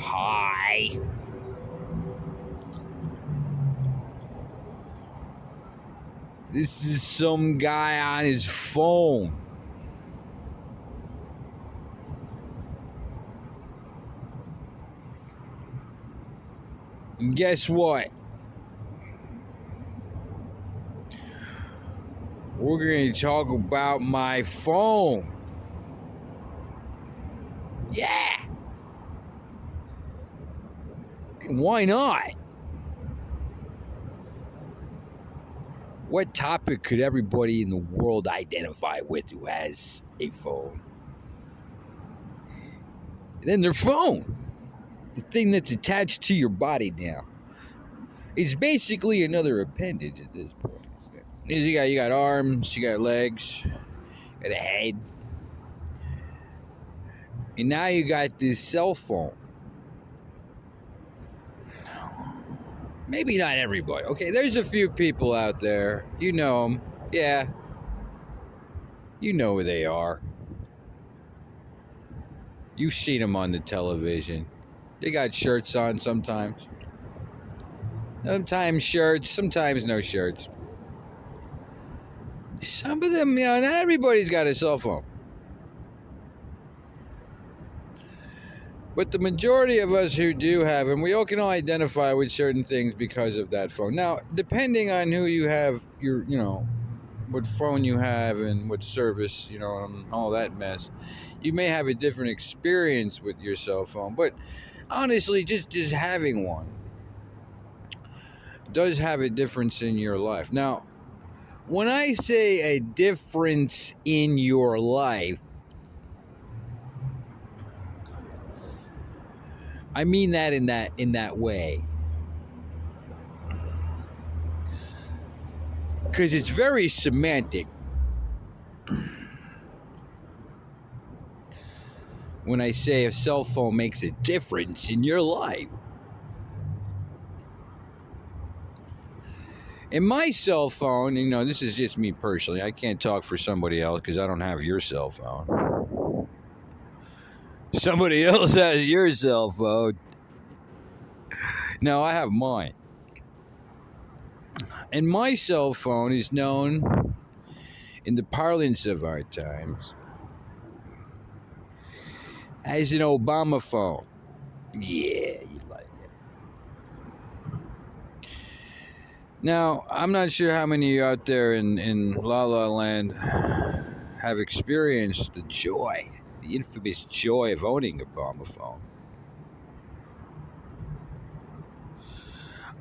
Hi. This is some guy on his phone. And guess what? We're going to talk about my phone. Yeah. Why not? What topic could everybody in the world identify with who has a phone? And then their phone, the thing that's attached to your body now, is basically another appendage at this point. You got arms, you got legs, you got a head, and now you got this cell phone. Maybe not everybody. Okay, there's a few people out there. You know them. Yeah. You know who they are. You've seen them on the television. They got shirts on sometimes. Sometimes shirts, sometimes no shirts. Some of them, not everybody's got a cell phone. But the majority of us who do have them, we all can all identify with certain things because of that phone. Now, depending on who you have, what phone you have and what service, and all that mess, you may have a different experience with your cell phone. But honestly, just having one does have a difference in your life. Now, when I say a difference in your life, I mean that in that way. Because it's very semantic. When I say a cell phone makes a difference in your life. In my cell phone, this is just me personally. I can't talk for somebody else because I don't have your cell phone. Somebody else has your cell phone. No, I have mine. And my cell phone is known in the parlance of our times as an Obama phone. Yeah, you like it. Now, I'm not sure how many of you out there in La La Land have experienced the infamous joy of owning a Obama phone.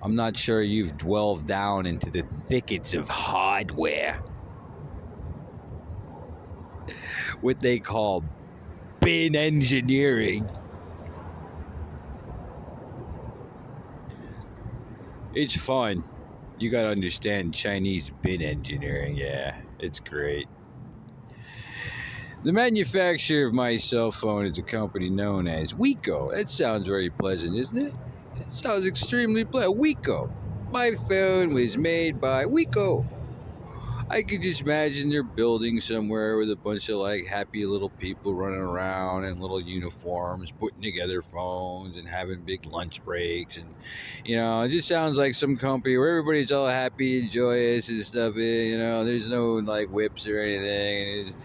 I'm not sure you've dwelled down into the thickets of hardware. What they call bin engineering. It's fun. You gotta understand Chinese bin engineering. Yeah, it's great. The manufacturer of my cell phone is a company known as Wiko. That sounds very pleasant, isn't it? It sounds extremely pleasant. Wiko. My phone was made by Wiko. I could just imagine they're building somewhere with a bunch of happy little people running around in little uniforms, putting together phones and having big lunch breaks. And, it just sounds like some company where everybody's all happy and joyous and stuff. There's no whips or anything.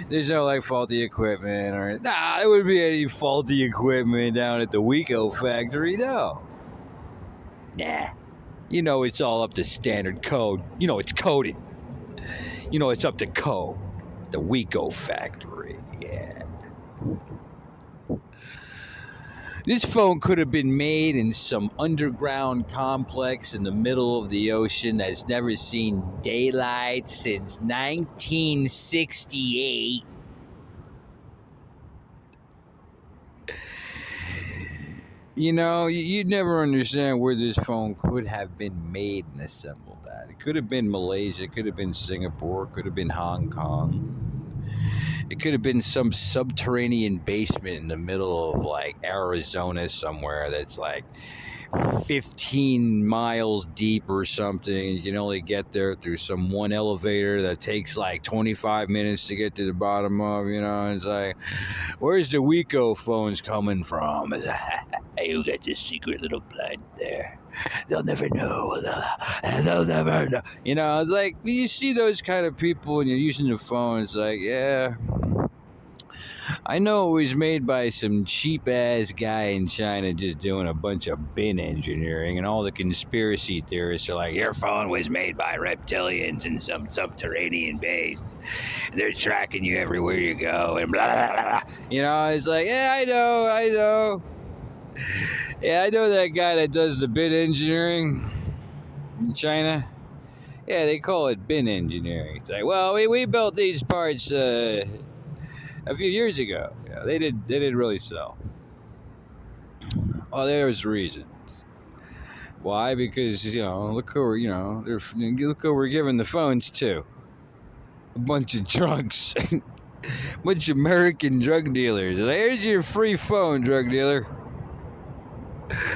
There's no faulty equipment or there wouldn't be any faulty equipment down at the Wiko factory. No. Nah. It's all up to standard code. It's coded. It's up to code. The Wiko factory, yeah. This phone could have been made in some underground complex in the middle of the ocean that's never seen daylight since 1968. You'd never understand where this phone could have been made and assembled at. It could have been Malaysia, it could have been Singapore, it could have been Hong Kong. It could have been some subterranean basement in the middle of like Arizona somewhere that's like 15 miles deep or something. You can only get there through some one elevator that takes like 25 minutes to get to the bottom of, you know. It's like, where's the Wiko phones coming from? You got this secret little plant there. They'll never know. They'll never know. You know, like, you see those kind of people when you're using the phone, it's like, yeah, I know it was made by some cheap ass guy in China just doing a bunch of bin engineering, and all the conspiracy theorists are like, your phone was made by reptilians in some subterranean base. They're tracking you everywhere you go, and blah, blah, blah. You know, it's like, yeah, I know. Yeah, I know that guy that does the bin engineering in China. Yeah, they call it bin engineering. It's like, well, we built these parts a few years ago. Yeah, they didn't really sell. Oh, there's reasons. Why? Because, you know, look who we're giving the phones to. A bunch of drunks. Bunch of American drug dealers. Like, here's your free phone, drug dealer.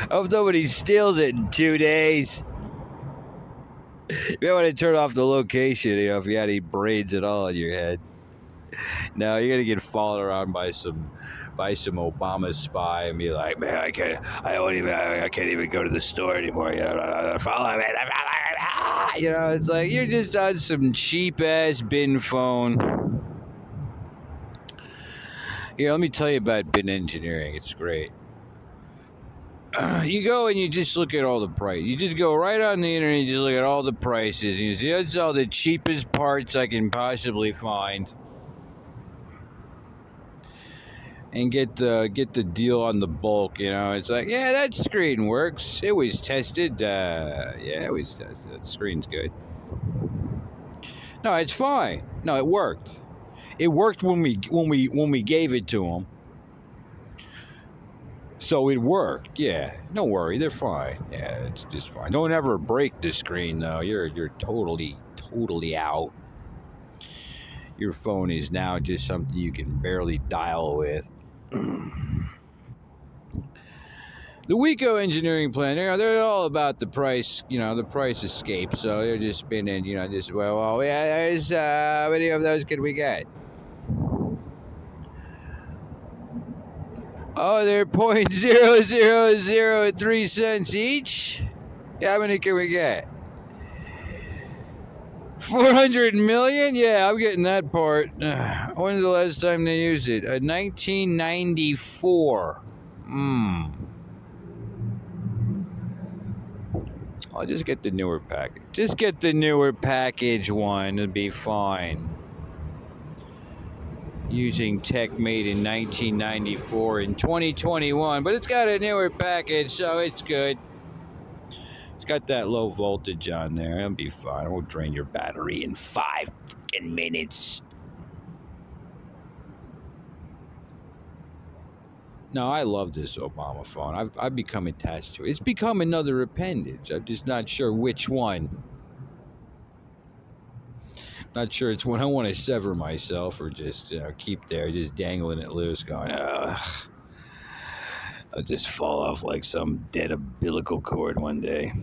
Hope nobody steals it in 2 days. You might want to turn off the location, you know, if you had any braids at all in your head. No, you're gonna get followed around by some Obama spy and be like, man, I can't even go to the store anymore. You know, follow me. You know, it's like you're just on some cheap ass bin phone. Here, let me tell you about bin engineering. It's great. You go and you just look at all the price. You just go right on the internet and you just look at all the prices. And you see, that's all the cheapest parts I can possibly find. And get the deal on the bulk, you know. It's like, yeah, that screen works. It was tested. It was tested. That screen's good. No, it's fine. No, it worked. It worked when we gave it to them. So it worked. Yeah, don't worry, they're fine. Yeah, it's just fine. Don't ever break the screen though. You're totally out. Your phone is now just something you can barely dial with. The Wiko engineering plan, you know, they're all about the price, you know, the price escape. So they're just spinning, you know, just, well, yeah, there's, how many of those could we get? Oh, they're 0.0003 cents each? Yeah, how many can we get? 400 million? Yeah, I'm getting that part. When's the last time they used it? 1994. I'll just get the newer package. Just get the newer package one. It'll be fine. Using tech made in 1994 in 2021, but it's got a newer package, so it's good. It's got that low voltage on there. It'll be fine. It won't drain your battery in 5 freaking minutes. No, I love this Obama phone. I've become attached to it. It's become another appendage. I'm just not sure which one. Not sure it's one I want to sever myself or just, you know, keep there, just dangling it loose, going, ugh. I'll just fall off like some dead umbilical cord one day.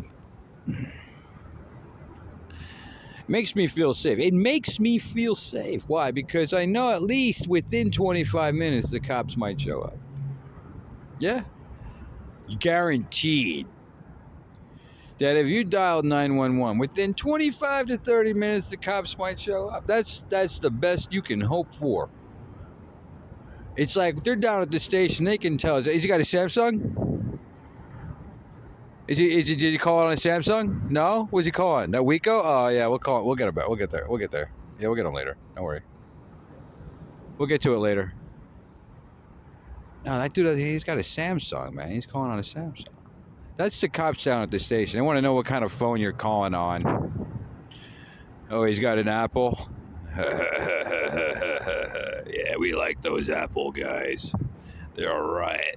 Makes me feel safe. It makes me feel safe. Why? Because I know at least within 25 minutes the cops might show up. Yeah. Guaranteed. That if you dialed 911, within 25 to 30 minutes, the cops might show up. That's the best you can hope for. It's like they're down at the station. They can tell us. Has he got a Samsung? Did he call on a Samsung? No? What's he calling? That Wiko? Oh, yeah, we'll call it. We'll get it back. We'll get there. Yeah, we'll get him later. Don't worry. We'll get to it later. No, that dude, he's got a Samsung, man. He's calling on a Samsung. That's the cops down at the station. They want to know what kind of phone you're calling on. Oh, he's got an Apple? Yeah, we like those Apple guys. They're all right.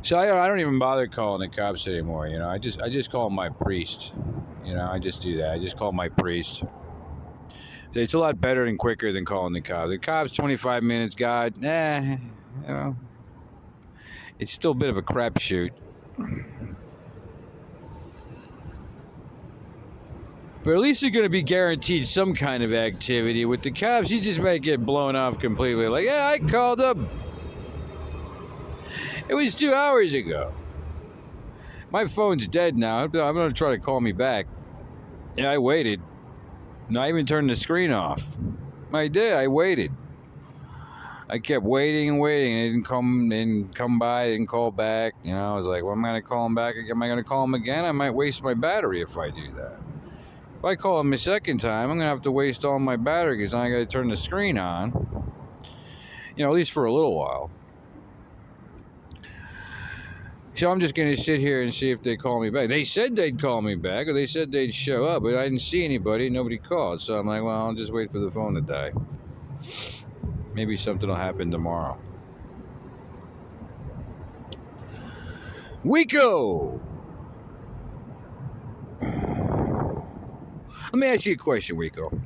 So I don't even bother calling the cops anymore, you know. I just call my priest. You know, I just do that. I just call my priest. It's a lot better and quicker than calling the cops. The cops, 25 minutes, God, you know, it's still a bit of a crapshoot. But at least you're going to be guaranteed some kind of activity. With the cops, you just might get blown off completely. Like, yeah, I called up. It was 2 hours ago. My phone's dead now. I'm going to try to call me back. Yeah, I waited. No, I even turned the screen off. I did. I waited. I kept waiting and waiting. It didn't come by. Didn't call back. You know, I was like, well, am I going to call him back? Am I going to call him again? I might waste my battery if I do that. If I call him a second time, I'm going to have to waste all my battery because I got to turn the screen on. You know, at least for a little while. So I'm just going to sit here and see if they call me back. They said they'd call me back, or they said they'd show up, but I didn't see anybody. Nobody called. So I'm like, well, I'll just wait for the phone to die. Maybe something will happen tomorrow. Wico! Let me ask you a question, Wico.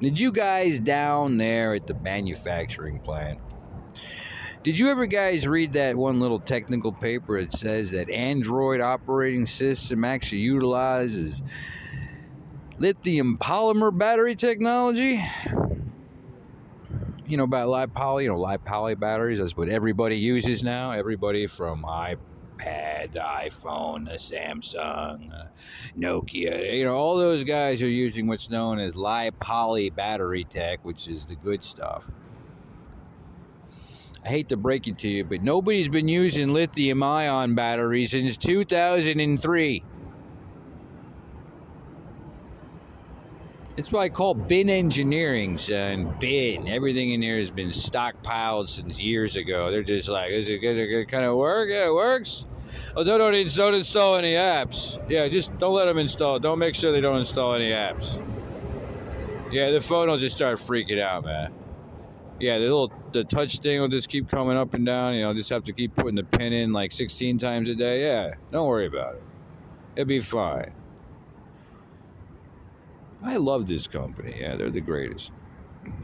Did you guys down there at the manufacturing plant, did you ever guys read that one little technical paper that says that Android operating system actually utilizes lithium polymer battery technology? You know about li-poly batteries. That's what everybody uses now. Everybody from iPad, the iPhone, the Samsung, Nokia. You know, all those guys are using what's known as li-poly battery tech, which is the good stuff. I hate to break it to you, but nobody's been using lithium-ion batteries since 2003. It's what I call bin engineering, son. Bin. Everything in there has been stockpiled since years ago. They're just like, is it going to kind of work? Yeah, it works. Oh, don't install any apps. Yeah, just don't let them install. Don't make sure they don't install any apps. Yeah, the phone will just start freaking out, man. Yeah, the touch thing will just keep coming up and down. You know, just have to keep putting the pin in like 16 times a day. Yeah, don't worry about it. It'll be fine. I love this company. Yeah, they're the greatest.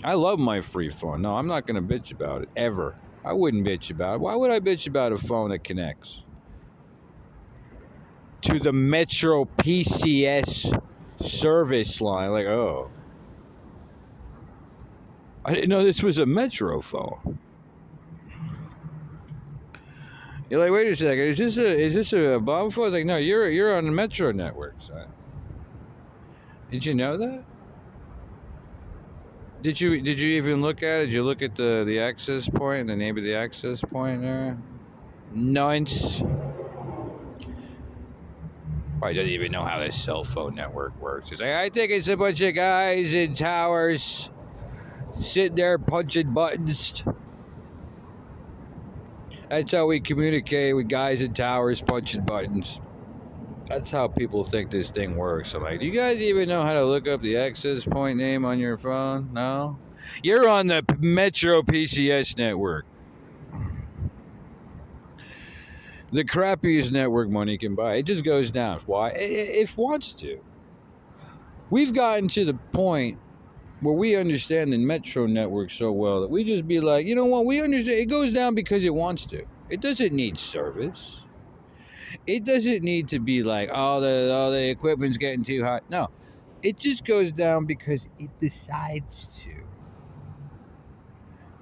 I love my free phone. No, I'm not going to bitch about it, ever. I wouldn't bitch about it. Why would I bitch about a phone that connects to the Metro PCS service line? Like, oh. I didn't know this was a Metro phone. You're like, wait a second, is this a bomb phone? I was like, no, you're on the Metro network, son. Did you know that? Did you even look at it? Did you look at the access point, the name of the access point there? Nonce. Probably doesn't even know how this cell phone network works. It's like, I think it's a bunch of guys in towers sitting there punching buttons. That's how we communicate with guys in towers punching buttons. That's how people think this thing works. I'm like, do you guys even know how to look up the access point name on your phone? No? You're on the Metro PCS network. The crappiest network money can buy. It just goes down. Why? It wants to. We've gotten to the point where we understand the Metro network so well that we just be like, you know what, we understand. It goes down because it wants to. It doesn't need service. It doesn't need to be like, oh, the equipment's getting too hot. No, it just goes down because it decides to.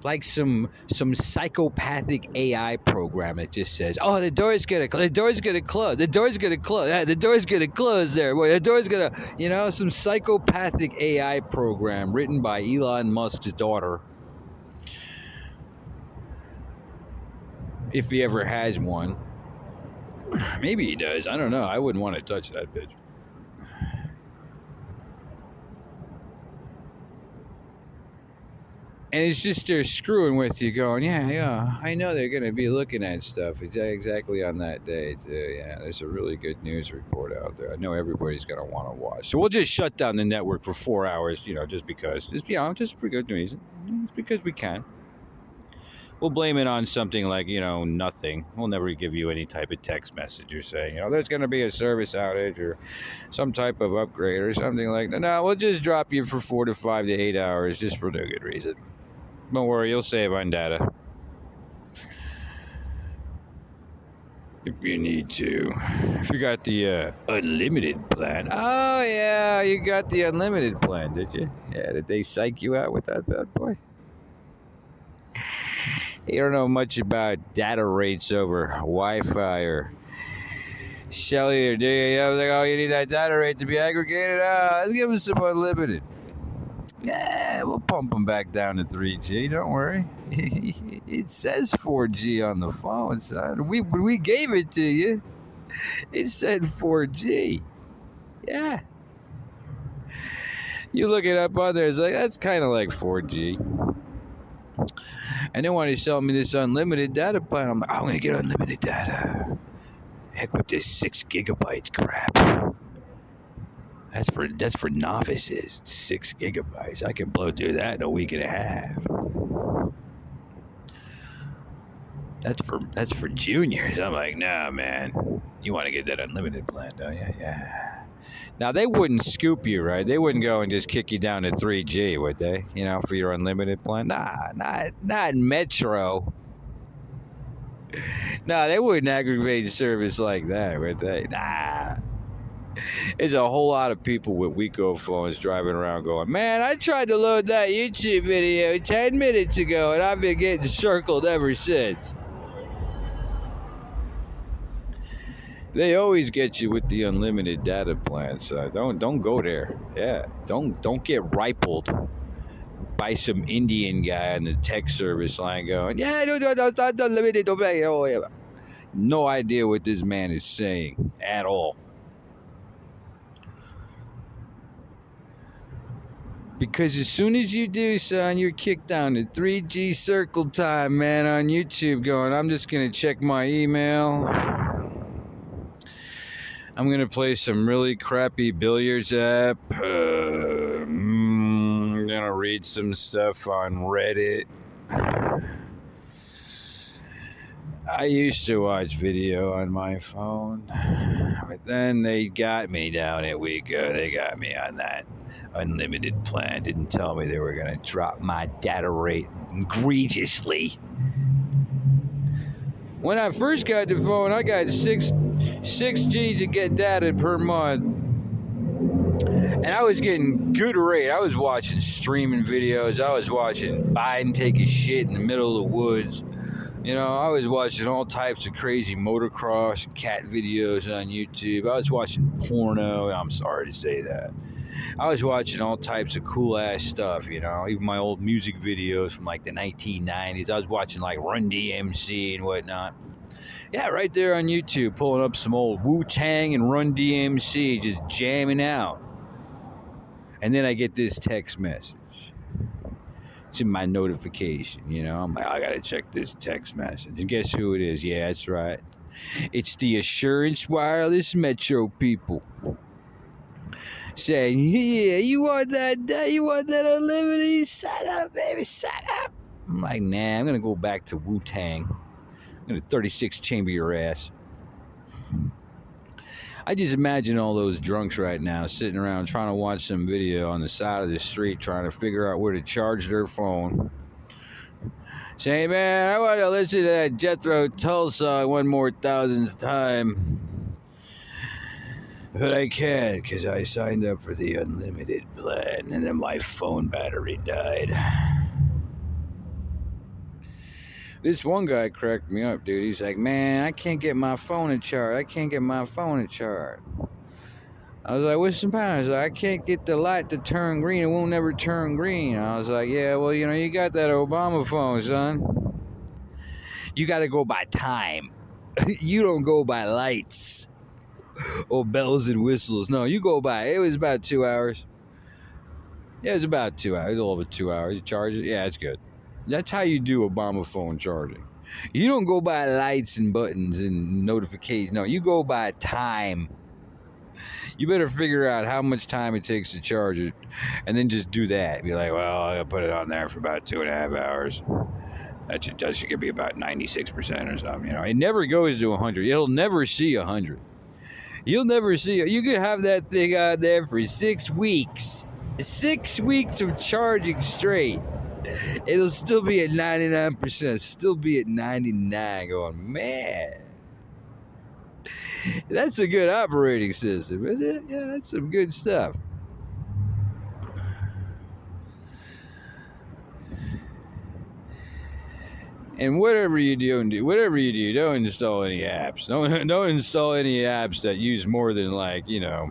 Like some psychopathic AI program that just says, oh, the door's gonna close, the door's gonna close there, the door's gonna, you know, some psychopathic AI program written by Elon Musk's daughter, if he ever has one. Maybe he does. I don't know. I wouldn't want to touch that bitch. And it's just they're screwing with you going, yeah, I know they're going to be looking at stuff exactly on that day, too. Yeah, there's a really good news report out there. I know everybody's going to want to watch. So we'll just shut down the network for 4 hours, you know, just because. Just for good reason. It's because we can. We'll blame it on something like, nothing. We'll never give you any type of text message or saying, there's going to be a service outage or some type of upgrade or something like that. No, we'll just drop you for 4 to 5 to 8 hours just for no good reason. Don't worry, you'll save on data. If you need to. If you got the unlimited plan. Oh, yeah, you got the unlimited plan, did you? Yeah, did they psych you out with that bad boy? You don't know much about data rates over Wi-Fi or cellular, do you? I was like, oh, you need that data rate to be aggregated? Let's give us some unlimited. Yeah, we'll pump them back down to 3G. Don't worry. It says 4G on the phone, son. We gave it to you. It said 4G. Yeah. You look it up on there. It's like, that's kind of like 4G. And then when they sell me this unlimited data plan, I'm like, I'm going to get unlimited data. Heck with this 6 gigabytes crap. That's for novices. 6 gigabytes. I can blow through that in a week and a half. That's for juniors. I'm like, nah, man. You want to get that unlimited plan, don't you? Yeah. Now they wouldn't scoop you, right? They wouldn't go and just kick you down to 3G, would they? For your unlimited plan. Nah, not Metro. Nah, they wouldn't aggravate service like that, would they? Nah. There's a whole lot of people with Wiko phones driving around going, man, I tried to load that YouTube video 10 minutes ago and I've been getting circled ever since. They always get you with the unlimited data plan, so don't go there. Yeah, don't get rippled by some Indian guy on the tech service line going, yeah, no, it's not unlimited. No idea what this man is saying at all. Because as soon as you do, son, you're kicked down to 3G circle time, man, on YouTube going, I'm just going to check my email. I'm going to play some really crappy billiards app. I'm going to read some stuff on Reddit. I used to watch video on my phone, but then they got me down at Wiko. They got me on that unlimited plan. Didn't tell me they were going to drop my data rate egregiously. When I first got the phone, I got 6 G's to get data per month. And I was getting good rate. I was watching streaming videos. I was watching Biden take his shit in the middle of the woods. I was watching all types of crazy motocross and cat videos on YouTube. I was watching porno. I'm sorry to say that. I was watching all types of cool-ass stuff, even my old music videos from, like, the 1990s. I was watching, like, Run DMC and whatnot. Yeah, right there on YouTube, pulling up some old Wu-Tang and Run DMC, just jamming out. And then I get this text message. It's in my notification, I'm like, I gotta check this text message. And guess who it is? Yeah, that's right. It's the Assurance Wireless Metro people. Saying, yeah, you want that unlimited? Sign up, baby, sign up. I'm like, nah, I'm gonna go back to Wu-Tang. I'm gonna 36 chamber your ass. I just imagine all those drunks right now sitting around trying to watch some video on the side of the street, trying to figure out where to charge their phone. Saying, man, I want to listen to that Jethro Tull song one more thousandth time. But I can't because I signed up for the unlimited plan and then my phone battery died. This one guy cracked me up, dude. He's like, man, I can't get my phone to charge. I was like, what's the matter? He's like, I can't get the light to turn green. It won't never turn green. I was like, yeah, well, you got that Obama phone, son. You got to go by time. You don't go by lights or bells and whistles. No, you go by. It was about 2 hours. Yeah, it was about 2 hours. A little over 2 hours. You charge it. Yeah, it's good. That's how you do Obama phone charging. You don't go by lights and buttons and notifications. No, you go by time. You better figure out how much time it takes to charge it, and then just do that. Be like, well, I'll put it on there for about 2.5 hours. That should be about 96% or something. You know, it never goes to 100. It'll never see 100. You'll never see it. You could have that thing on there for 6 weeks. 6 weeks of charging straight. It'll still be at 99%. Still be at 99. Going, man. That's a good operating system, is it? Yeah, that's some good stuff. And whatever you do, don't install any apps. Don't install any apps that use more than, like, you know,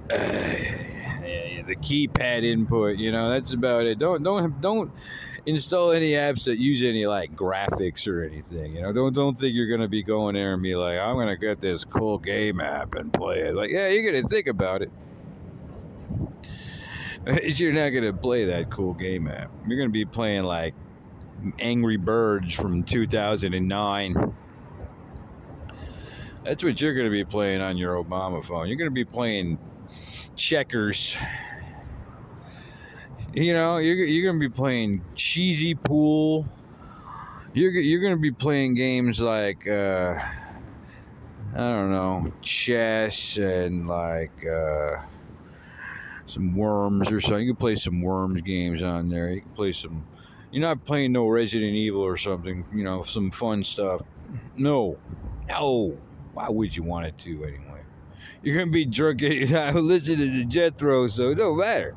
the keypad input. You know, that's about it. Don't install any apps that use any, like, graphics or anything. You know, don't think you're gonna be going there and be like, I'm gonna get this cool game app and play it. Like, yeah, you're gonna think about it. You're not gonna play that cool game app. You're gonna be playing, like, Angry Birds from 2009. That's what you're gonna be playing on your Obama phone. You're gonna be playing checkers. You know, you're gonna be playing cheesy pool. You're gonna be playing games like I don't know, chess and, like, some Worms or something. You can play some Worms games on there. You can play some. You're not playing no Resident Evil or something. You know, some fun stuff. No. Why would you want it to anyway? You're gonna be drunk. Listen to the Jethro, so it don't matter.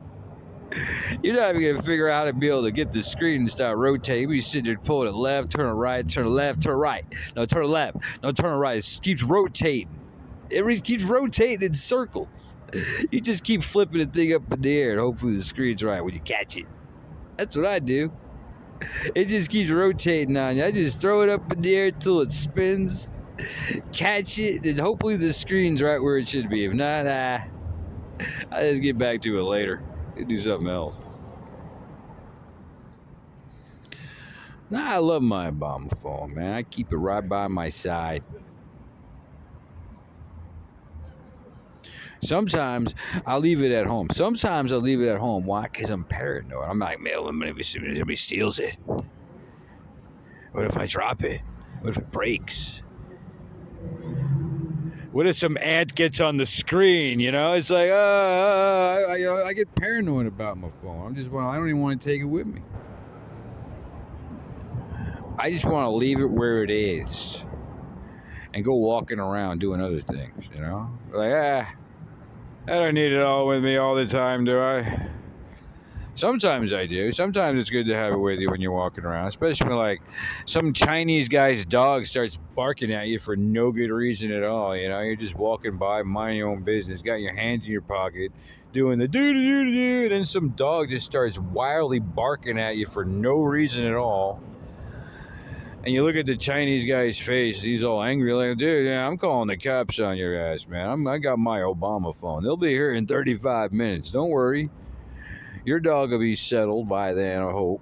You're not even gonna figure out how to be able to get the screen and start rotating. You be sitting there pulling it left, turn it right, turn it left, turn it right. No, turn it left. No, turn it right. It keeps rotating. It keeps rotating in circles. You just keep flipping the thing up in the air and hopefully the screen's right when you catch it. That's what I do. It just keeps rotating on you. I just throw it up in the air till it spins, catch it, and hopefully the screen's right where it should be. If not, I just get back to it later. Do something else. Nah, I love my Obama phone, man. I keep it right by my side. Sometimes I'll leave it at home. Why? Because I'm paranoid. I'm like, man, maybe somebody steals it. What if I drop it? What if it breaks? What if some ant gets on the screen? You know, it's like, I get paranoid about my phone. I don't even want to take it with me. I just want to leave it where it is and go walking around doing other things. You know, like, I don't need it all with me all the time, do I? Sometimes I do. Sometimes it's good to have it with you when you're walking around, especially when, like, some Chinese guy's dog starts barking at you for no good reason at all. You know, you're just walking by, minding your own business, got your hands in your pocket, doing the doo-doo-doo-doo, and then some dog just starts wildly barking at you for no reason at all. And you look at the Chinese guy's face, he's all angry, like, dude, yeah, I'm calling the cops on your ass, man. I got my Obama phone. They'll be here in 35 minutes. Don't worry. Your dog will be settled by then, I hope.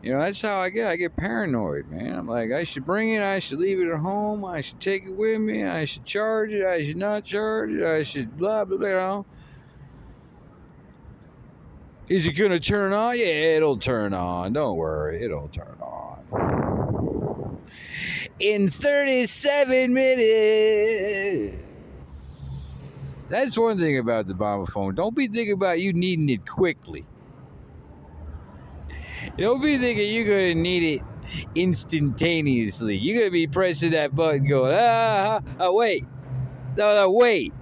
You know, that's how I get. I get paranoid, man. I'm like, I should bring it. I should leave it at home. I should take it with me. I should charge it. I should not charge it. I should blah, blah, blah, you know. Is it going to turn on? Yeah, it'll turn on. Don't worry. It'll turn on. In 37 minutes. That's one thing about the Obama phone. Don't be thinking about you needing it quickly. Don't be thinking you're going to need it instantaneously. You're going to be pressing that button going, wait. No, wait.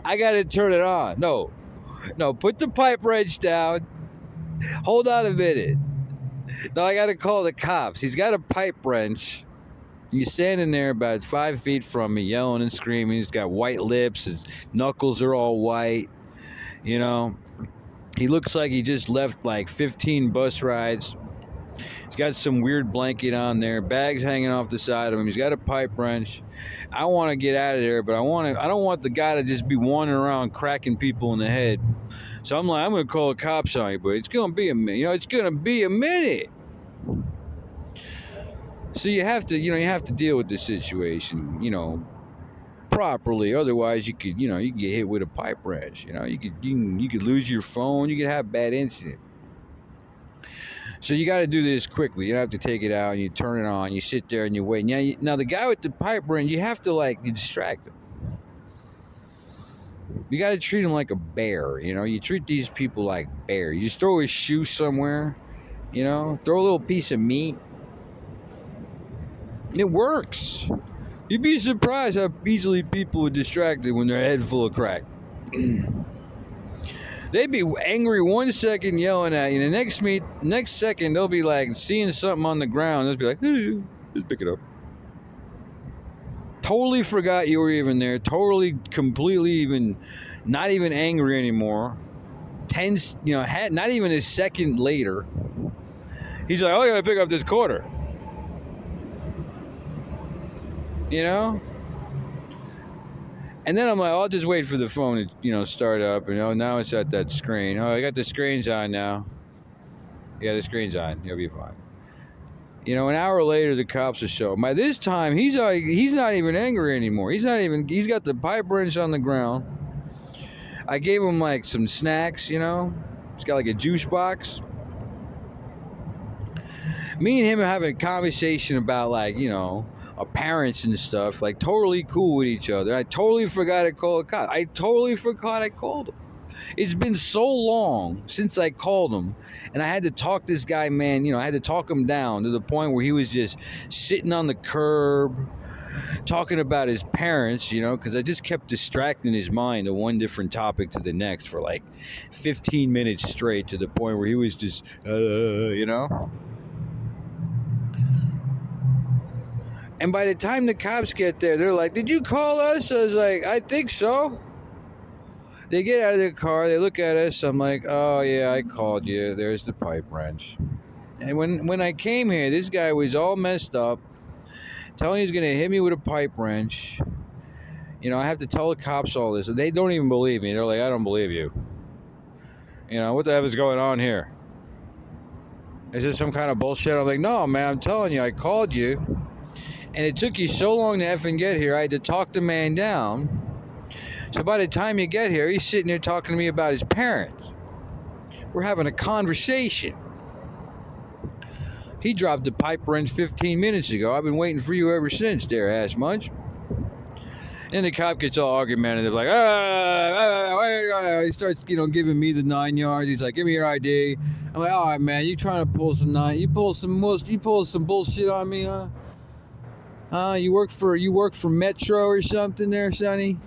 I got to turn it on. No, put the pipe wrench down. Hold on a minute. No, I got to call the cops. He's got a pipe wrench. He's standing there about 5 feet from me, yelling and screaming. He's got white lips. His knuckles are all white. You know, he looks like he just left like 15 bus rides. He's got some weird blanket on there, bags hanging off the side of him. He's got a pipe wrench. I want to get out of there, but I don't want the guy to just be wandering around cracking people in the head. So I'm like, I'm going to call the cops on you, but it's going to be a minute. You know, it's going to be a minute. So you have to, you have to deal with the situation, properly. Otherwise, you could get hit with a pipe wrench. You could lose your phone. You could have a bad incident. So you got to do this quickly. You don't have to take it out and you turn it on. You sit there and you wait. Now the guy with the pipe wrench, you have to distract him. You got to treat him like a bear. You treat these people like bears. You just throw his shoe somewhere. Throw a little piece of meat. It works. You'd be surprised how easily people are distracted when their head full of crack. They'd be angry 1 second, yelling at you. The next second, they'll be seeing something on the ground. They'll be like, hey, just pick it up. Totally forgot you were even there. Totally, completely, not even angry anymore. Not even a second later. He's like, oh, I gotta pick up this quarter. And then I'm like, I'll just wait for the phone to, start up. Now it's at that screen. Oh, I got the screens on now. Yeah, the screen's on. You'll be fine. An hour later, the cops will show up. By this time, he's not even angry anymore. He's got the pipe wrench on the ground. I gave him some snacks, He's got a juice box. Me and him are having a conversation about our parents and stuff, totally cool with each other. I totally forgot to call a cop. I totally forgot I called him. It's been so long since I called him, and I had to talk this guy, man. I had to talk him down to the point where he was just sitting on the curb, talking about his parents, because I just kept distracting his mind to one different topic to the next for 15 minutes straight, to the point where he was just, And by the time the cops get there, they're like, did you call us? I was like, I think so. They get out of their car, they look at us. I'm like, oh, yeah, I called you. There's the pipe wrench. And when I came here, this guy was all messed up, telling he's going to hit me with a pipe wrench. I have to tell the cops all this. They don't even believe me. They're like, I don't believe you. What the hell is going on here? Is this some kind of bullshit? I'm like, no, man, I'm telling you, I called you. And it took you so long to effing get here, I had to talk the man down. So by the time you get here, he's sitting there talking to me about his parents. We're having a conversation. He dropped the pipe wrench 15 minutes ago. I've been waiting for you ever since, there, ass munch. And the cop gets all argumentative, like, he starts, giving me the 9 yards. He's like, give me your ID. I'm like, all right, man, you trying to pull some some bullshit on me, huh? You work for Metro or something there, Sonny?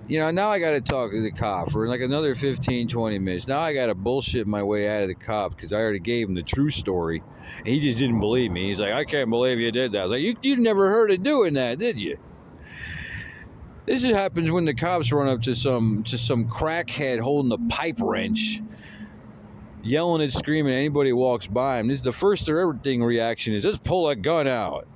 Now I got to talk to the cop for another 15, 20 minutes. Now I got to bullshit my way out of the cop because I already gave him the true story. And he just didn't believe me. He's like, I can't believe you did that. I was like, you never heard of doing that, did you? This happens when the cops run up to some crackhead holding a pipe wrench, yelling and screaming at anybody who walks by him. This is the first or everything reaction is, let's pull a gun out.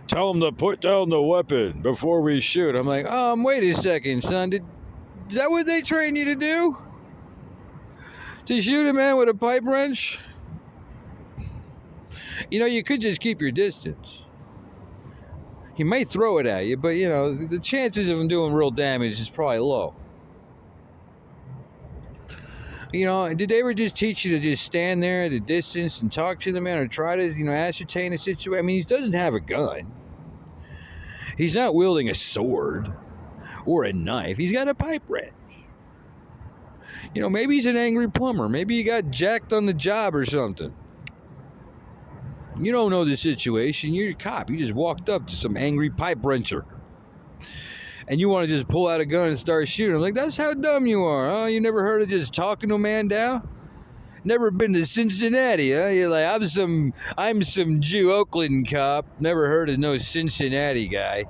Tell them to put down the weapon before we shoot. I'm like, wait a second, son. Is that what they train you to do? To shoot a man with a pipe wrench? You could just keep your distance. He might throw it at you, but, the chances of him doing real damage is probably low. Did they ever just teach you to just stand there at a distance and talk to the man or try to, ascertain a situation? I mean, he doesn't have a gun. He's not wielding a sword or a knife. He's got a pipe wrench. Maybe he's an angry plumber. Maybe he got jacked on the job or something. You don't know the situation. You're a cop. You just walked up to some angry pipe wrencher. And you want to just pull out a gun and start shooting. I'm like, that's how dumb you are, huh? You never heard of just talking to a man down? Never been to Cincinnati, huh? You're like, I'm some Jew Oakland cop. Never heard of no Cincinnati guy.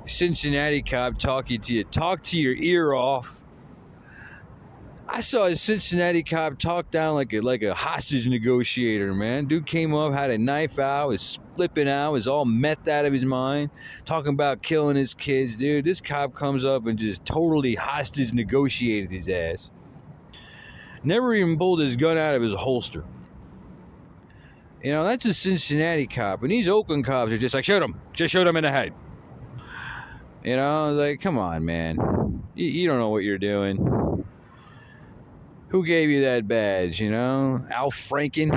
Cincinnati cop talking to you. Talk to your ear off. I saw a Cincinnati cop talk down like a hostage negotiator, man. Dude came up, had a knife out, was flipping out, was all methed out of his mind, talking about killing his kids, dude. This cop comes up and just totally hostage negotiated his ass. Never even pulled his gun out of his holster. You know, that's a Cincinnati cop, and these Oakland cops are just like, shoot him, just shoot him in the head. You know, like, come on, man, you don't know what you're doing. Who gave you that badge? You know, Al Franken.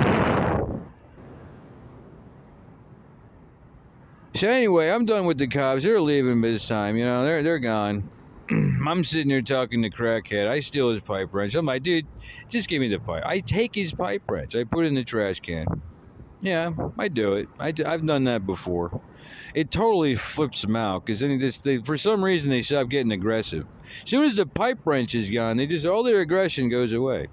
So anyway, I'm done with the cops. They're leaving by this time. You know, they're gone. I'm sitting here talking to crackhead. I steal his pipe wrench. I'm like, dude, just give me the pipe. I take his pipe wrench. I put it in the trash can. Yeah, I do it. I've done that before. It totally flips them out because then for some reason they stop getting aggressive. As soon as the pipe wrench is gone, all their aggression goes away.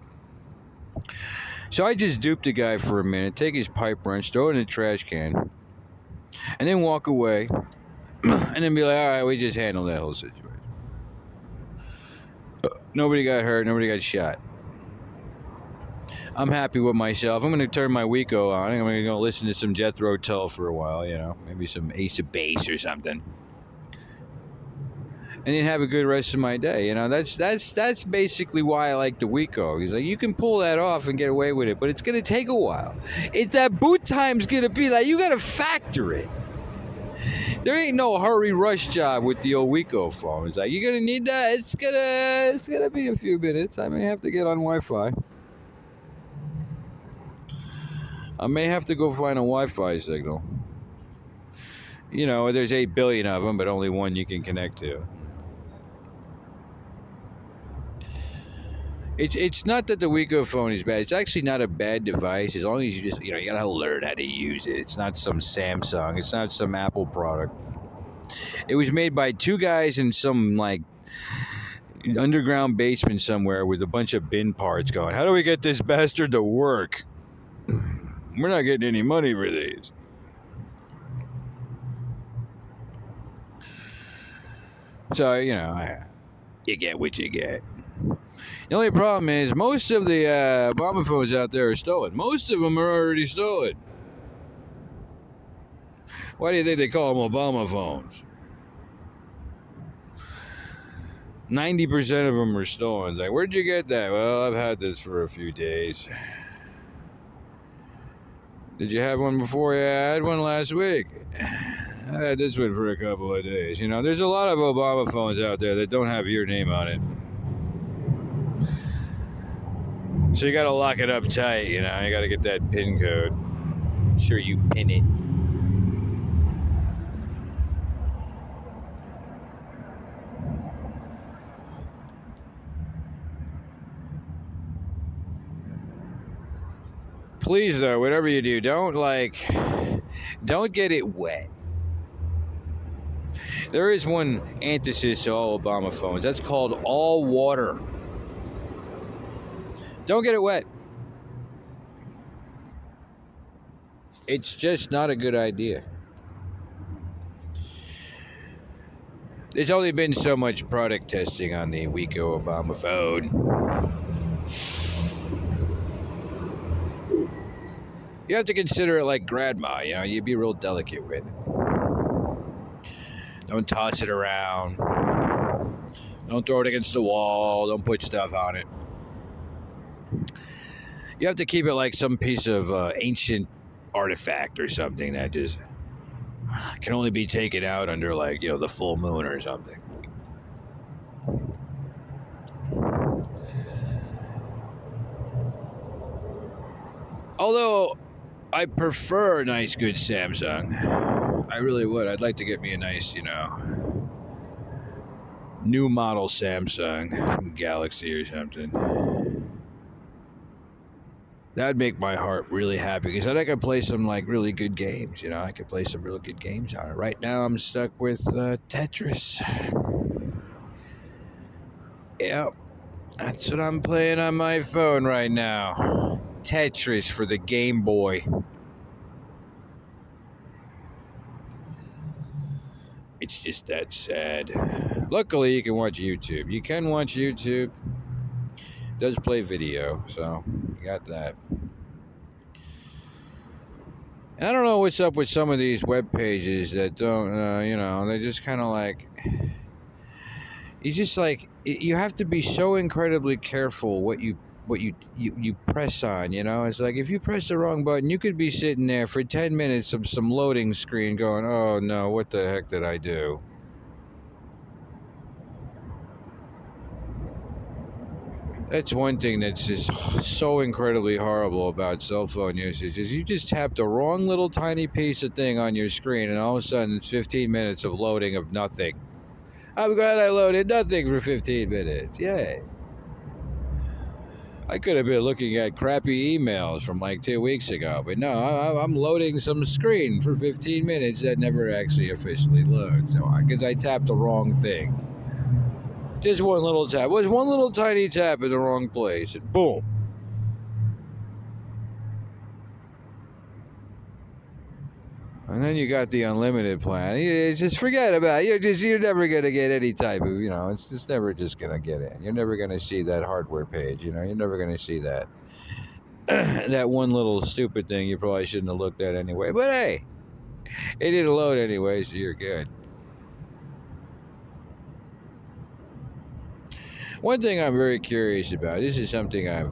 So I just dupe the guy for a minute, take his pipe wrench, throw it in the trash can, and then walk away, and then be like, all right, we just handled that whole situation. Nobody got hurt, nobody got shot. I'm happy with myself. I'm going to turn my Wiko on. I'm going to go listen to some Jethro Tull for a while, you know, maybe some Ace of Base or something. And then have a good rest of my day. You know, that's basically why I like the Wiko. Because like, you can pull that off and get away with it, but it's going to take a while. It's that boot time's going to be like, you got to factor it. There ain't no hurry rush job with the old Wiko phone. It's like, you're going to need that. It's gonna be a few minutes. I may have to get on Wi-Fi. I may have to go find a Wi-Fi signal. You know, there's 8 billion of them, but only one you can connect to. It's not that the Wiko phone is bad. It's actually not a bad device as long as you just, you know, you gotta learn how to use it. It's not some Samsung. It's not some Apple product. It was made by two guys in some, like, underground basement somewhere with a bunch of bin parts going, how do we get this bastard to work? We're not getting any money for these. So, you know, you get what you get. The only problem is most of the Obama phones out there are stolen. Most of them are already stolen. Why do you think they call them Obama phones? 90% of them are stolen. It's like, where'd you get that? Well, I've had this for a few days. Did you have one before? Yeah, I had one last week. I had this one for a couple of days. You know, there's a lot of Obama phones out there that don't have your name on it. So you gotta lock it up tight, you know, you gotta get that PIN code. Make sure you pin it. Please, though, whatever you do, don't get it wet. There is one antithesis to all Obama phones. That's called all water. Don't get it wet. It's just not a good idea. There's only been so much product testing on the Wiko Obama phone. You have to consider it like grandma, you know, you'd be real delicate with it. Don't toss it around. Don't throw it against the wall. Don't put stuff on it. You have to keep it like some piece of ancient artifact or something that just can only be taken out under, like, you know, the full moon or something. Although I prefer a nice, good Samsung. I really would. I'd like to get me a nice, you know, new model Samsung Galaxy or something. That'd make my heart really happy because then I could play some, like, really good games. You know, I could play some real good games on it. Right now, I'm stuck with Tetris. Yep, that's what I'm playing on my phone right now. Tetris for the Game Boy. It's just that sad. Luckily, you can watch YouTube. You can watch YouTube. It does play video, so you got that. And I don't know what's up with some of these web pages that don't, you know, they just kind of like, you just like, you have to be so incredibly careful what you what you press on. It's like if you press the wrong button, you could be sitting there for 10 minutes of some loading screen going, oh no, what the heck did I do? That's one thing that's just so incredibly horrible about cell phone usage is you just tap the wrong little tiny piece of thing on your screen and all of a sudden it's 15 minutes of loading of nothing. I'm glad I loaded nothing for 15 minutes. Yay. I could have been looking at crappy emails from like 2 weeks ago, but no, I'm loading some screen for 15 minutes that never actually officially loads. So because I tapped the wrong thing. Just one little tap. It was one little tiny tap in the wrong place, and boom. And then you got the unlimited plan. You just forget about it. You're never gonna get any type of, it's just never just gonna get in. You're never gonna see that hardware page. You're never gonna see that that one little stupid thing you probably shouldn't have looked at anyway. But hey, it didn't load anyway, so you're good. One thing I'm very curious about. This is something I've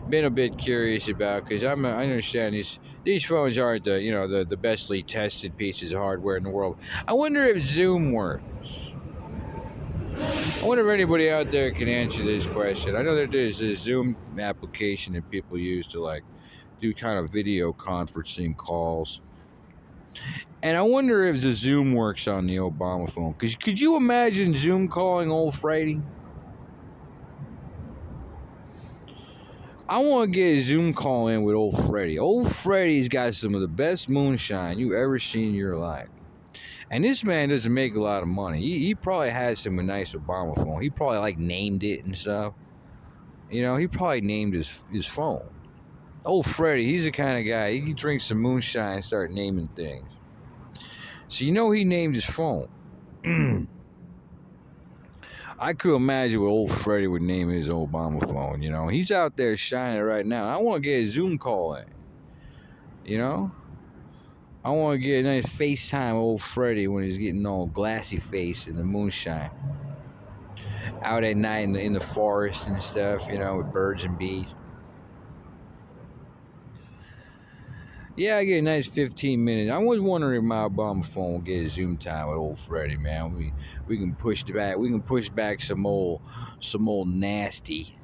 been a bit curious about because I understand these phones aren't the bestly tested pieces of hardware in the world. I wonder if Zoom works. I wonder if anybody out there can answer this question. I know that there's a Zoom application that people use to like do kind of video conferencing calls. And I wonder if the Zoom works on the Obama phone. Because could you imagine Zoom calling old Freddy? I want to get a Zoom call in with old Freddy. Old Freddy's got some of the best moonshine you ever seen in your life. And this man doesn't make a lot of money. He probably had some nice Obama phone. He probably like named it and stuff. He probably named his phone. Old Freddy, he's the kind of guy, he can drink some moonshine and start naming things. So he named his phone. I could imagine what old Freddy would name his Obama phone, He's out there shining right now. I want to get a Zoom call in, I want to get a nice FaceTime old Freddy when he's getting all glassy face in the moonshine. Out at night in the forest and stuff, with birds and bees. Yeah, I get a nice 15 minutes. I was wondering if my Obama phone will get a Zoom time with old Freddy, man. We can push back. We can push back some old nasty.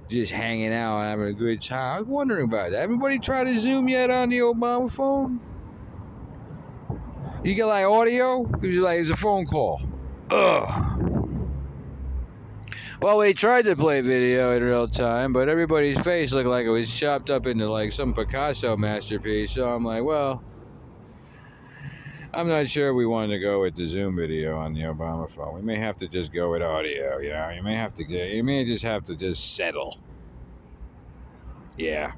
Just hanging out, having a good time. I was wondering about that. Everybody try to Zoom yet on the Obama phone? You get like audio? It's a phone call. Ugh. Well, we tried to play video in real time, but everybody's face looked like it was chopped up into like some Picasso masterpiece. So I'm like, well, I'm not sure we wanted to go with the Zoom video on the Obama phone. We may have to just go with audio. You may just have to just settle. Yeah.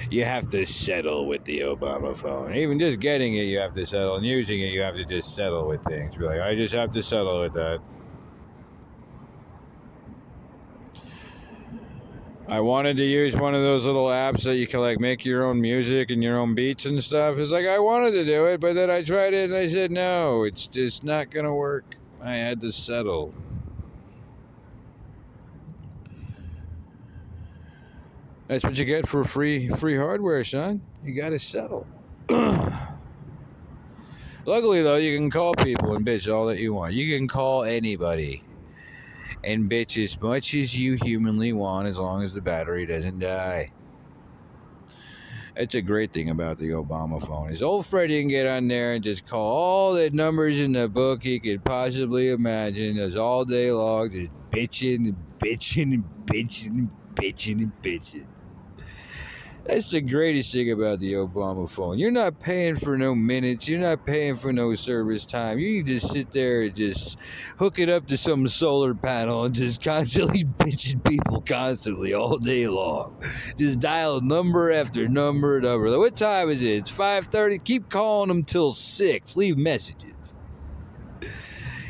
You have to settle with the Obama phone. Even just getting it, you have to settle. And using it, you have to just settle with things. Be like, I just have to settle with that. I wanted to use one of those little apps that you can like make your own music and your own beats and stuff. It's like I wanted to do it, but then I tried it and I said, no, it's just not going to work. I had to settle. That's what you get for free hardware, son. You got to settle. Luckily, though, you can call people and bitch all that you want. You can call anybody and bitch as much as you humanly want as long as the battery doesn't die. That's a great thing about the Obama phone is old Freddy can get on there and just call all the numbers in the book he could possibly imagine just all day long, just bitching and bitching and bitching and bitching and bitching. That's the greatest thing about the Obama phone. You're not paying for no minutes. You're not paying for no service time. You can just sit there and just hook it up to some solar panel and just constantly bitching people constantly all day long. Just dial number after number and number. What time is it? It's 5:30. Keep calling them till 6. Leave messages.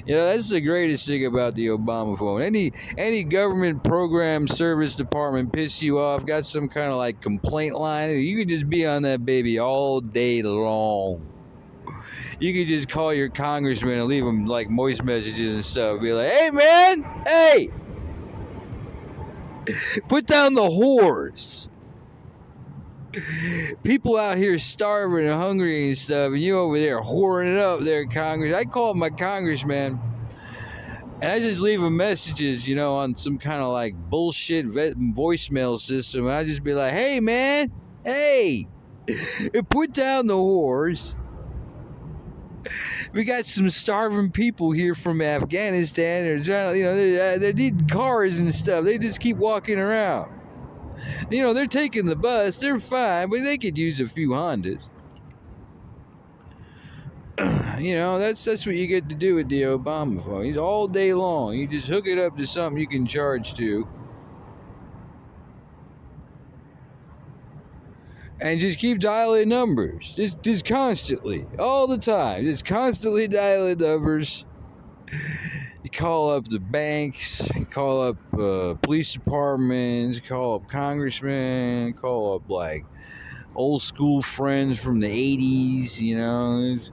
That's the greatest thing about the Obama phone. Any government program service department piss you off, got some kind of like complaint line, you can just be on that baby all day long. You could just call your congressman and leave him like voice messages and stuff. Be like, hey man, hey, put down the whores. People out here starving and hungry and stuff, and you over there whoring it up there, Congress. I call my congressman, and I just leave him messages, on some kind of like bullshit voicemail system. And I just be like, hey man, hey, put down the whores. We got some starving people here from Afghanistan. They're trying, they need cars and stuff. They just keep walking around. They're taking the bus. They're fine, but they could use a few Hondas. That's what you get to do with the Obama phone. He's all day long. You just hook it up to something you can charge to. And just keep dialing numbers. Just constantly. All the time. Just constantly dialing numbers. You call up the banks, call up police departments, call up congressmen, call up like old school friends from the 80s,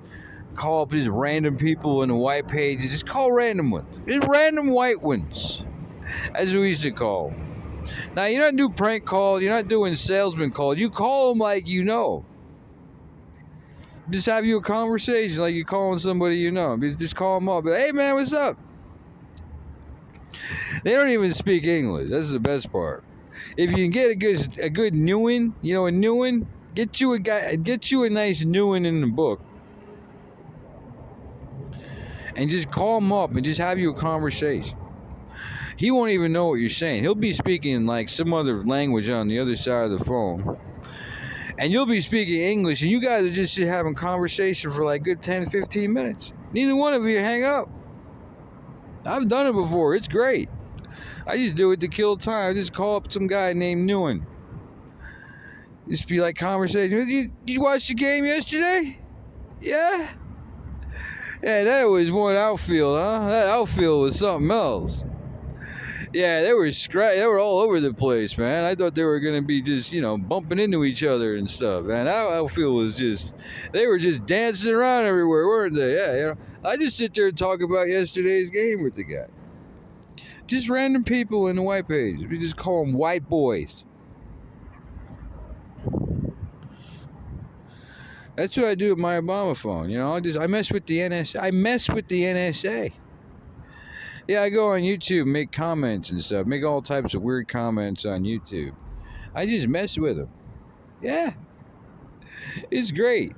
call up these random people in the white pages. Just call random ones. Just random white ones. That's what we used to call them. Now, you're not doing prank calls. You're not doing salesman calls. You call them like you know. Just have you a conversation like you're calling somebody you know. Just call them up. Be like, hey, man, what's up? They don't even speak English. That's the best part. If you can get a good new one, a new one, get you a nice new one in the book. And just call him up and just have you a conversation. He won't even know what you're saying. He'll be speaking like some other language on the other side of the phone. And you'll be speaking English, and you guys are just having conversation for like good 10, 15 minutes. Neither one of you hang up. I've done it before. It's great. I just do it to kill time. I just call up some guy named Newen. Just be like conversation. Did you watch the game yesterday? Yeah? Yeah, that was one outfield, huh? That outfield was something else. Yeah, they were all over the place, man. I thought they were going to be just, bumping into each other and stuff, man. That outfield was they were just dancing around everywhere, weren't they? Yeah, I just sit there and talk about yesterday's game with the guy. Just random people in the white page. We just call them white boys. That's what I do with my Obama phone. I mess with the NSA. Yeah, I go on YouTube, make comments and stuff, make all types of weird comments on YouTube. I just mess with them. Yeah. It's great.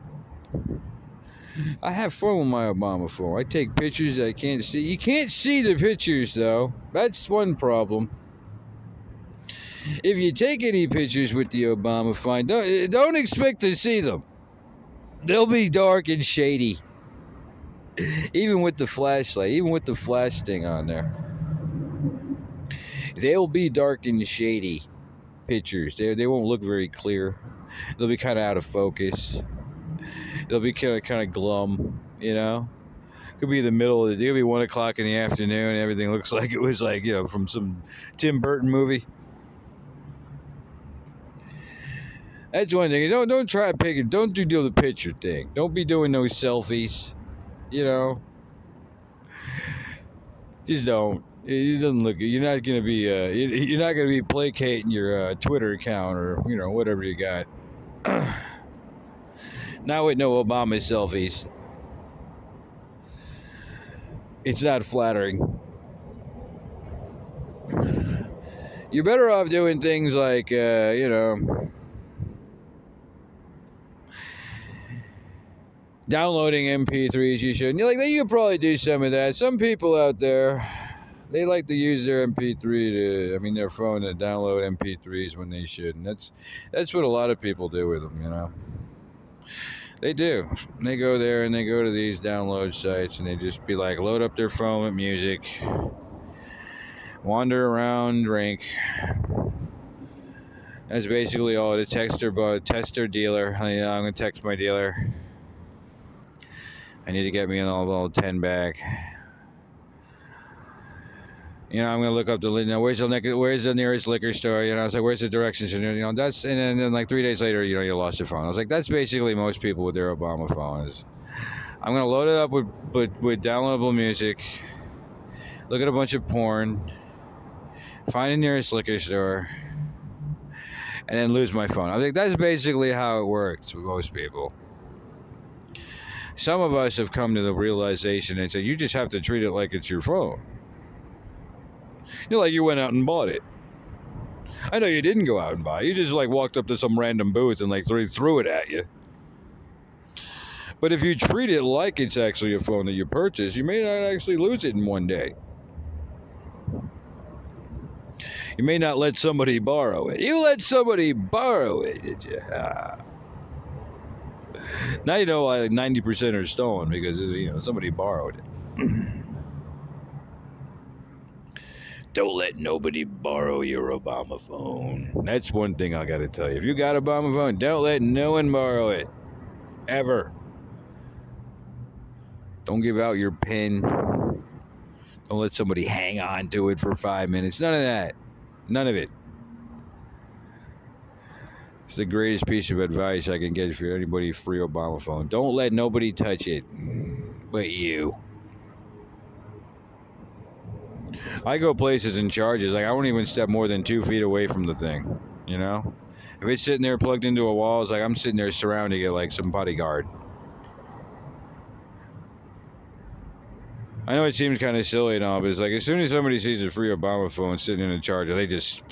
I have fun with my Obama phone. I take pictures that I can't see. You can't see the pictures, though. That's one problem. If you take any pictures with the Obama phone, don't expect to see them. They'll be dark and shady. Even with the flashlight, even with the flash thing on there. They'll be dark and shady pictures. They won't look very clear. They'll be kind of out of focus. They'll be kind of glum, Could be the middle of the day. It'll be 1 o'clock in the afternoon and everything looks like it was like, from some Tim Burton movie. That's one thing. Don't try to pick it. Don't do the picture thing. Don't be doing those selfies. Just don't. It doesn't look good. You're not gonna be placating your Twitter account or whatever you got. Not with no Obama selfies. It's not flattering. You're better off doing things like downloading MP3s. You should. You could probably do some of that. Some people out there, they like to use their their phone to download MP3s when they shouldn't. That's what a lot of people do with them, They do. They go there and they go to these download sites and they just be like, load up their phone with music, wander around, drink. That's basically all. To text their dealer. I'm going to text my dealer. I need to get me an old 10 back. I'm gonna look up where's the nearest liquor store? I was like, where's the directions? And then like 3 days later, you lost your phone. I was like, that's basically most people with their Obama phones. I'm gonna load it up with downloadable music, look at a bunch of porn, find the nearest liquor store, and then lose my phone. I think that's basically how it works with most people. Some of us have come to the realization and said, you just have to treat it like it's your phone. Like you went out and bought it. I know you didn't go out and buy it. You just like walked up to some random booth and like threw it at you. But if you treat it like it's actually a phone that you purchased, you may not actually lose it in one day. You may not let somebody borrow it. You let somebody borrow it, did you? Now you know why 90% are stolen, because somebody borrowed it. Don't let nobody borrow your Obama phone. That's one thing I got to tell you. If you got an Obama phone, don't let no one borrow it. Ever. Don't give out your PIN. Don't let somebody hang on to it for 5 minutes. None of that. None of it. It's the greatest piece of advice I can get for anybody free Obama phone. Don't let nobody touch it but you. I go places and charges. Like I won't even step more than 2 feet away from the thing. If it's sitting there plugged into a wall, it's like I'm sitting there surrounding it like some bodyguard. I know it seems kind of silly and all, but it's like as soon as somebody sees a free Obama phone sitting in a charger, they just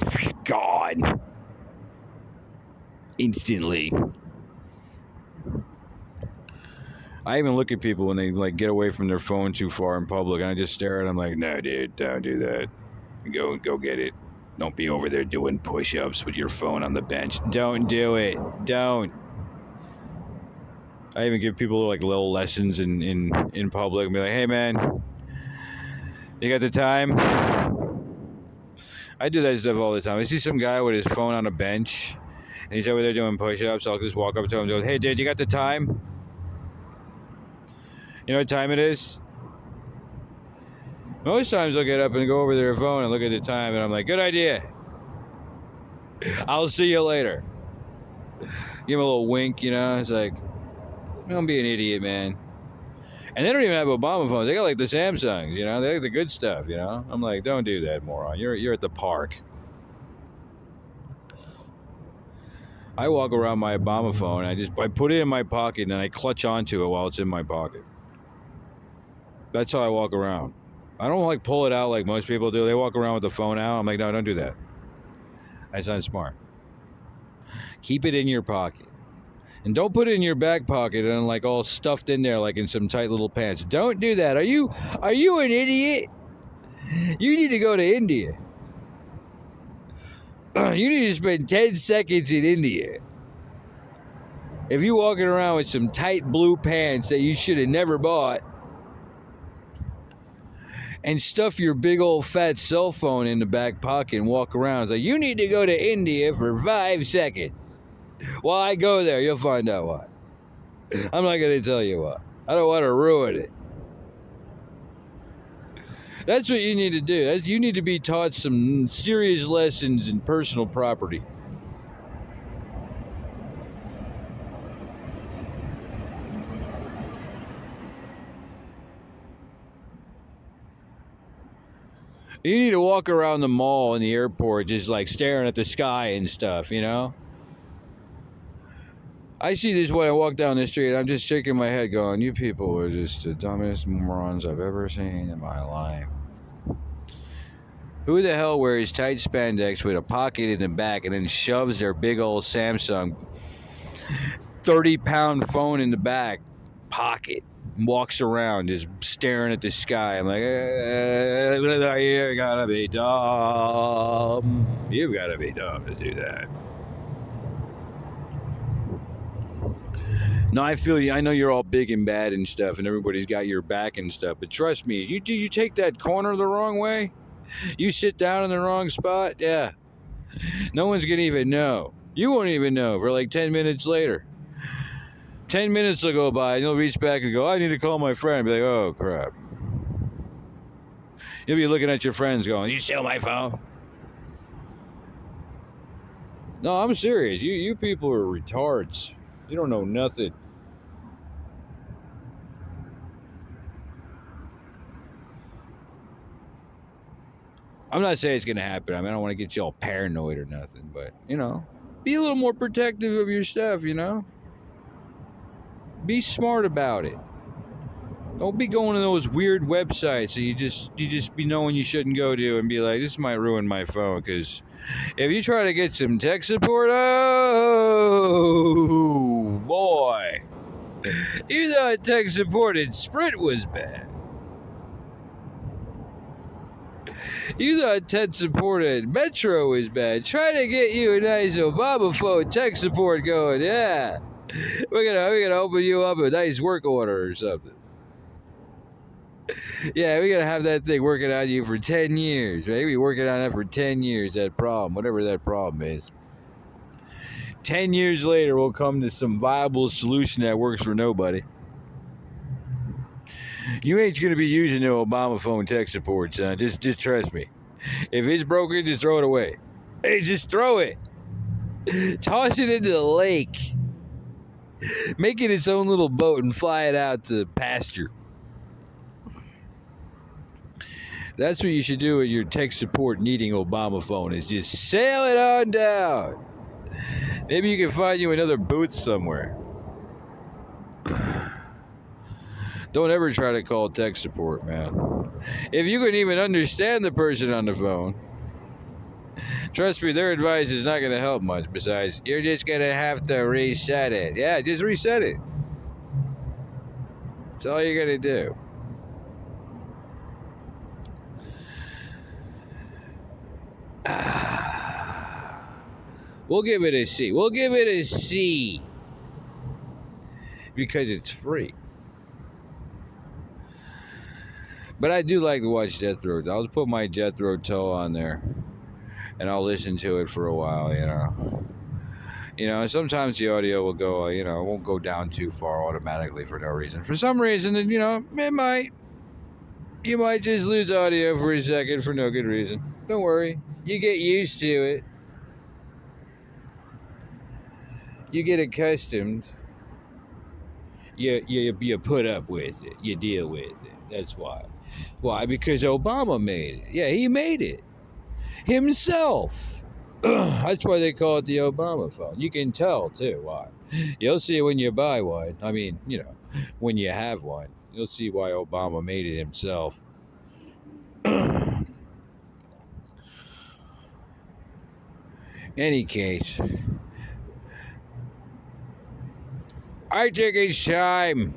gone instantly. I even look at people when they like get away from their phone too far in public, and I just stare at them like, "No, dude, don't do that. Go get it. Don't be over there doing push-ups with your phone on the bench. Don't do it. Don't." I even give people like little lessons in public and be like, "Hey, man, you got the time?" I do that stuff all the time. I see some guy with his phone on a bench, and he's over there doing push-ups. I'll just walk up to him and go, "Hey, dude, you got the time? You know what time it is?" Most times I'll get up and go over their phone and look at the time, and I'm like, "Good idea. I'll see you later." Give him a little wink, It's like, don't be an idiot, man. And they don't even have Obama phones. They got like the Samsungs, They got the good stuff, I'm like, don't do that, moron. You're at the park. I walk around my Obama phone. I put it in my pocket and I clutch onto it while it's in my pocket. That's how I walk around. I don't like pull it out like most people do. They walk around with the phone out. I'm like, no, don't do that. That's not smart. Keep it in your pocket. And don't put it in your back pocket and like all stuffed in there like in some tight little pants. Don't do that. Are you an idiot? You need to go to India. You need to spend 10 seconds in India. If you're walking around with some tight blue pants that you should have never bought, and stuff your big old fat cell phone in the back pocket and walk around, it's like, you need to go to India for 5 seconds. While I go there, you'll find out why. I'm not going to tell you why. I don't want to ruin it. That's what you need to do. You need to be taught some serious lessons in personal property. You need to walk around the mall and the airport just like staring at the sky and stuff, I see this when I walk down the street. I'm just shaking my head going, you people are just the dumbest morons I've ever seen in my life. Who the hell wears tight spandex with a pocket in the back and then shoves their big old Samsung 30-pound phone in the back pocket and walks around just staring at the sky? I'm like, you gotta be dumb. You've got to be dumb to do that. No, I feel you. I know you're all big and bad and stuff, and everybody's got your back and stuff. But trust me, you take that corner the wrong way, you sit down in the wrong spot, yeah, no one's gonna even know. You won't even know for like 10 minutes later. 10 minutes will go by, and you'll reach back and go, I need to call my friend. Be like, oh crap. You'll be looking at your friends going, you steal my phone? No, I'm serious. You people are retards. You don't know nothing. I'm not saying it's going to happen. I mean, I don't want to get you all paranoid or nothing, but, be a little more protective of your stuff, Be smart about it. Don't be going to those weird websites that you just be knowing you shouldn't go to and be like, this might ruin my phone. Because if you try to get some tech support, oh boy, you thought tech support at Sprint was bad. You thought tech support at Metro was bad. Try to get you a nice Obama phone tech support going. Yeah, we're gonna open you up a nice work order or something. Yeah, we gotta have that thing working on you for 10 years, right? We working on that for 10 years, that problem, whatever that problem is. 10 years later, we'll come to some viable solution that works for nobody. You ain't gonna be using no Obama phone tech support, son. Just trust me. If it's broken, just throw it away. Hey, just throw it. Toss it into the lake. Make it its own little boat and fly it out to pasture. That's what you should do with your tech support needing Obama phone, is just sail it on down. Maybe you can find you another booth somewhere. Don't ever try to call tech support, man. If you can even understand the person on the phone, trust me, their advice is not going to help much. Besides, you're just going to have to reset it. Yeah, just reset it. That's all you're going to do. We'll give it a C. We'll give it a C. Because it's free. But I do like to watch Jethro. I'll put my Jethro Tull on there. And I'll listen to it for a while, sometimes the audio will go, it won't go down too far automatically for no reason. For some reason, it might. You might just lose audio for a second for no good reason. Don't worry. You get used to it. You get accustomed. You put up with it. You deal with it. That's why. Why? Because Obama made it. Yeah, he made it. Himself. That's why they call it the Obama phone. You can tell, too, why. You'll see when you buy one. I mean, when you have one. You'll see why Obama made it himself. Any case, I think it's time